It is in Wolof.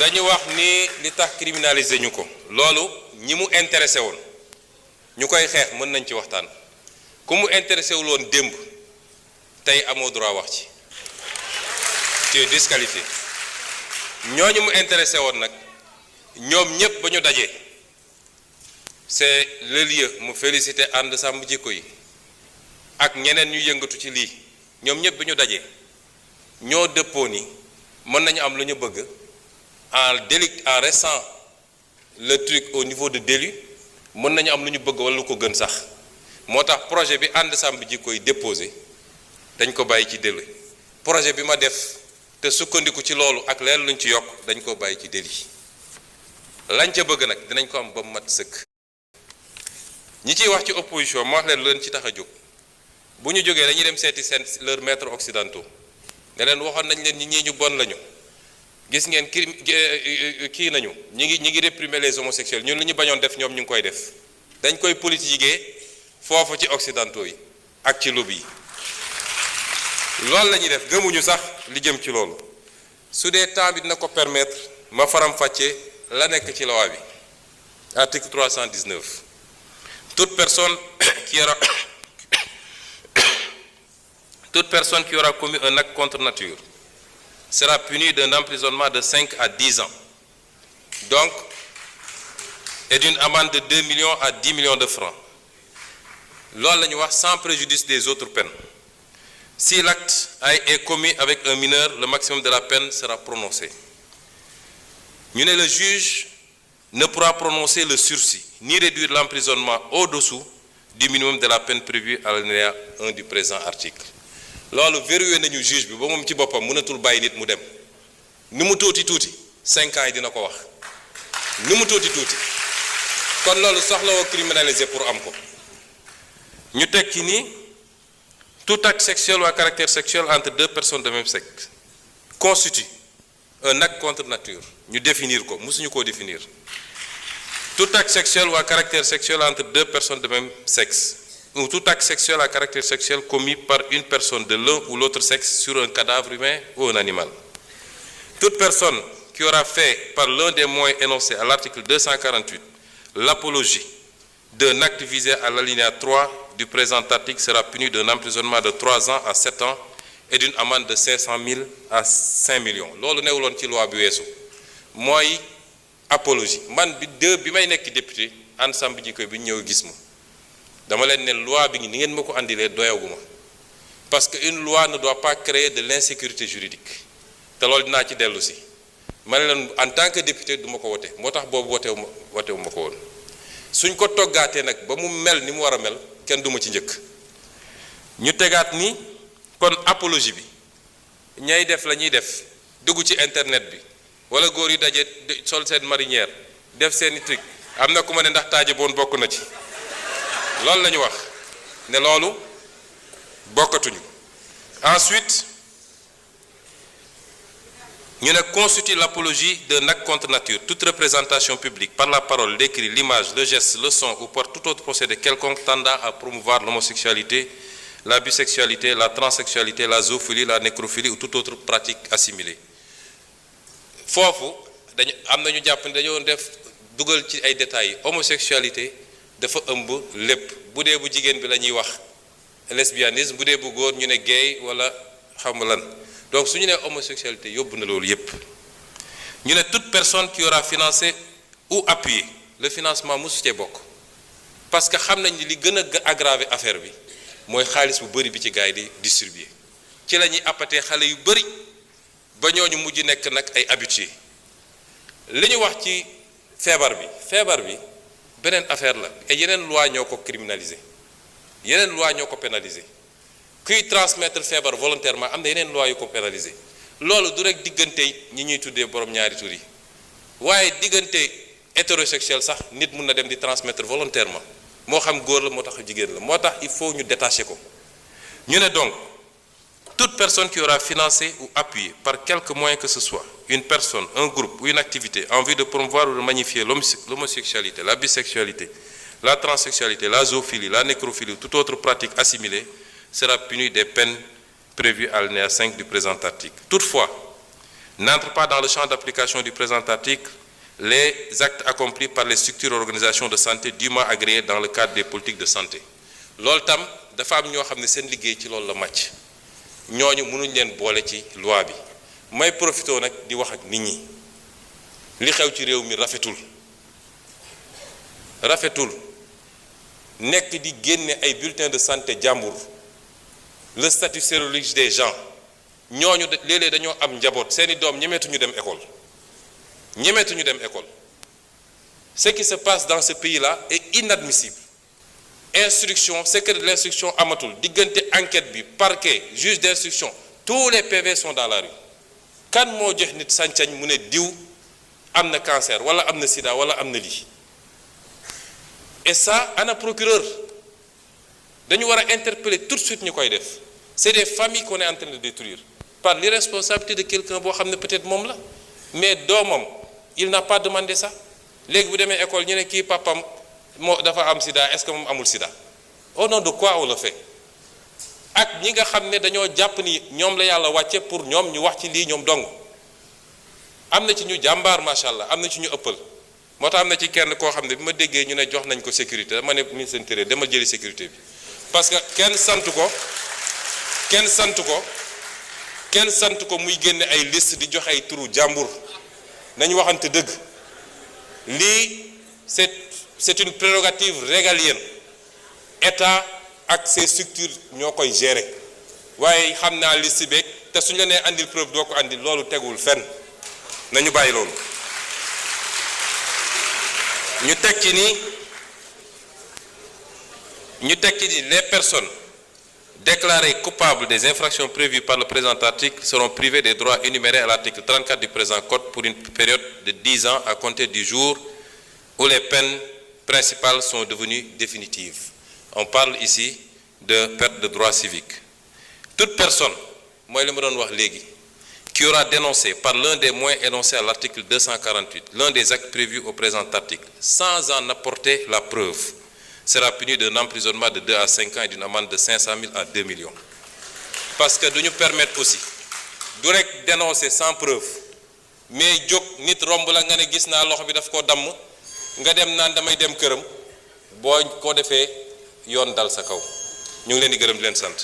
dañu wax ni li tax criminaliser ñu ko loolu ñi mu intéressé woon ñu koy xeex mën nañ ci waxtaan ku mu intéressé wul woon démb tey amoo droit wax ci tu es disqualifié ñooñu mu intéressé woon nag ñoom ñëpp ba ñu dajee c'est le lieu mu féliciter ànd sàmm jikko yi ak ñeneen ñu yëngatu ci lii ñoom ñëpp ba ñu dajee ñoo dëppoo ni mën nañu am lu ñu bëgg en restant le truc au niveau de délit mën nañu am lu ñu bëgg wala lu ko gën sax moo tax projet bi ànd sàmm jikko yi déposé dañ ko bàyyi ci délit projet bi ma def te sukkandiku ci loolu ak leen luñ ci yokk dañ ko bàyyi ci délit lañ ca bëgg nag dinañ ko am ba mu mat sëkk ñi ciy wax ci opposition ma wax leen leen ci tax a jóg bu ñu jógee dañuy dem seeti seen leurs maîtres occidentaux ne leen waxoon nañ leen ñi ñu bon lañu gis ngeen kii nañu ñi ngi réprimer les homosexuels ñun li ñu bañoon def ñoom ñu ngi koy def dañ koy politiquer foofu ci occidentaux yi ak ci lobby yi loolu la ñuy def gëmuñu sax li jëm ci loolu su dee temps bi dina ko permettre ma faram-fàccee la nekk ci loi bi article 319 toute personne qui aura commis un acte contre nature sera punie d'un emprisonnement de 5 à 10 ans donc et d'une amende de 2 millions à 10 millions de francs loolu la ñu wax sans préjudice des autres peines. Si l'acte est commis avec un mineur, le maximum de la peine sera prononcé. Le juge ne pourra prononcer le sursis, ni réduire l'emprisonnement au-dessous du minimum de la peine prévue à l'alinéa 1 du présent article. loolu verrouillé nañu juge bi ba moom ci boppam mënatul bàyyi nit mu dem ni mu tuuti 5 ans yi dina ko wax ni mu tuuti kon loolu soxlawoo criminaliser pour am ko ñu tekki ni tout acte sexuel ou à caractère sexuel entre deux personnes de même sexe constitue un acte contre nature ñu définir ko mësuñu koo définir tout acte sexuel ou à caractère sexuel entre deux personnes de même sexe ou tout acte sexuel à caractère sexuel commis par une personne de l'un ou l'autre sexe sur un cadavre humain ou un animal. Toute personne qui aura fait par l'un des moyens énoncés à l'article 248 l'apologie d'un acte visé à l'alinéa 3 du présent article sera punie d'un emprisonnement de 3 ans à 7 ans et d'une amende de 500 000 à 5 millions. loolu newuloon ci loi bi weesu mooy apologie man bi may nekk député ensemble ji koy bi ñëw gis ma dama leen ne loi bi ni ngeen ma ko andilee doyaguma parce que une loi ne doit pas créer de l'insécurité juridique te loolu dinaa ci dellu si ma ne leen en tant que député du ma ko wote moo tax boobu wotewu ma ko woon suñ ko toggaatee nag ba mu mel ni mu war a mel kenn du ma ci njëkk ñu tegaat ni kon apologie bi ñay def la ñuy def dugg ci internet bi wala góor yu daje sol seen marinière def seeni truc am na ku ma ne ndax taaje boon bokk na ci loolu la ñu wax ne loolu bokkatuñu ensuite ñu ne constitue l'apologie d'un acte contre nature toute représentation publique par la parole, l'écrit, l'image, le geste, le son ou par tout autre procédé quelconque tendant à promouvoir l'homosexualité, la bisexualité, la transsexualité, la zoophilie, la nécrophilie ou toute autre pratique assimilée. foofu dañu am na ñu jàpp ne dañoo def dugal ci ay détails homosexualité dafa ëmb lépp bu dee bu jigéen bi la ñuy wax lesbianisme bu dee bu góor ñu ne gay wala xam lan donc su ñu nee homosexualité yóbbu na loolu yépp ñu ne toute personne qui aura financé ou appuyé le financement mosu cee bokk parce que xam nañ ni li gën a aggraver affaire bi mooy xaalis bu bëri bi ci gars yi di distribuer ci la ñuy appatee xale yu bëri ba ñooñu mujj nekk nag ay habitués li ñu wax ci feebar bi beneen affaire la et yeneen loi ñoo ko criminaliser yeneen loi ñoo ko pénaliser kuy transmettre feebar volontairement am na yeneen loi yu ko pénaliser loolu du rek diggante ñi ñuy tuddee borom ñaari tur yi waaye diggante hétérosexuel sax nit mun na dem di transmettre volontairement moo xam góor la moo tax jigéen la moo tax il faut ñu détacher ko ñu ne donc toute personne qui aura financé ou appuyé par quelque moyen que ce soit une personne, un groupe ou une activité en vue de promouvoir ou de magnifier l'homosexualité, la bisexualité, la transsexualité, la zoophilie, la nécrophilie ou toute autre pratique assimilée sera punie des peines prévues à l'alinéa 5 du présent article. Toutefois, n'entrent pas dans le champ d'application du présent article les actes accomplis par les structures et organisations de santé dûment agréées dans le cadre des politiques de santé. loolu tam dafa am ñoo xam ne seen liggéey ci loolu la màcc ñooñu mënuñ leen boole ci loi bi may profité nag di wax ak nit ñi li xew ci réew mi rafetul nekk di génne ay bulletins de santé jàmbur le statut sérologique des gens ñooñu léeg-léeg dañoo am njaboot seeni doom ñemeetuñu dem école ce qui se passe dans ce pays-là est inadmissible. Instruction, secret de l'instruction amatul diggante enquête bi parquet juge d'instruction tous les PV sont dans la rue kan moo jox nit sañ-sañ mu ne diw am na cancer wala am na sida wala am na lii et ça ana procureur dañu war a interpeller tout de suite ñu koy def c'est des familles qu'on est en train de détruire par l'irresponsabilité de quelqu'un boo xam ne peut-être moom la mais doomam il n'a pas demandé ça léegi bu demee école ñu ne kii papam moo dafa am sida est-ce que moom amul sida au nom de quoi on le fait ak ñi nga xam ne dañoo jàpp ni ñoom la yàlla wàcce pour ñoom ñu wax ci lii ñoom dong am na ci ñu jàmbaar macha allah am na ci ñu ëppal moo tax am na ci kenn koo xam ne bi ma déggee ñu ne jox nañ ko sécurité dama ne ministre intérieur dama jëli sécurité bi parce que kenn sant ko muy génne ay liste di joxe ay turu jàmbur nañu waxante dëgg lii c'est une prérogative régalienne état ak ses structures ñoo koy gérer waaye xam naa liste beeg te suñu la nee andil preuve doo ko andil loolu tegul fenn nañu bàyyi loolu ñu teg ci ni les personnes déclarées coupables des infractions prévues par le présent article seront privées des droits énumérés à l'article 34 du présent code pour une période de 10 ans à compter du jour où les peines principales sont devenues définitives. On parle ici de perte de droits civiques. Toute personne, moi je me donne wax léegi, qui aura dénoncé par l'un des moyens énoncés à l'article 248 l'un des actes prévus au présent article sans en apporter la preuve sera puni d'un emprisonnement de 2 à 5 ans et d'une amende de 500 000 à 2 millions. Parce que nous permettre aussi du rek dénoncer sans preuve mais jóg nit romb la nga ne gis naa loxo bi daf koo damm nga dem naan damay dem këram boo ko defee yoon dal sa kaw ñu ngi leen di gërëm di leen sant.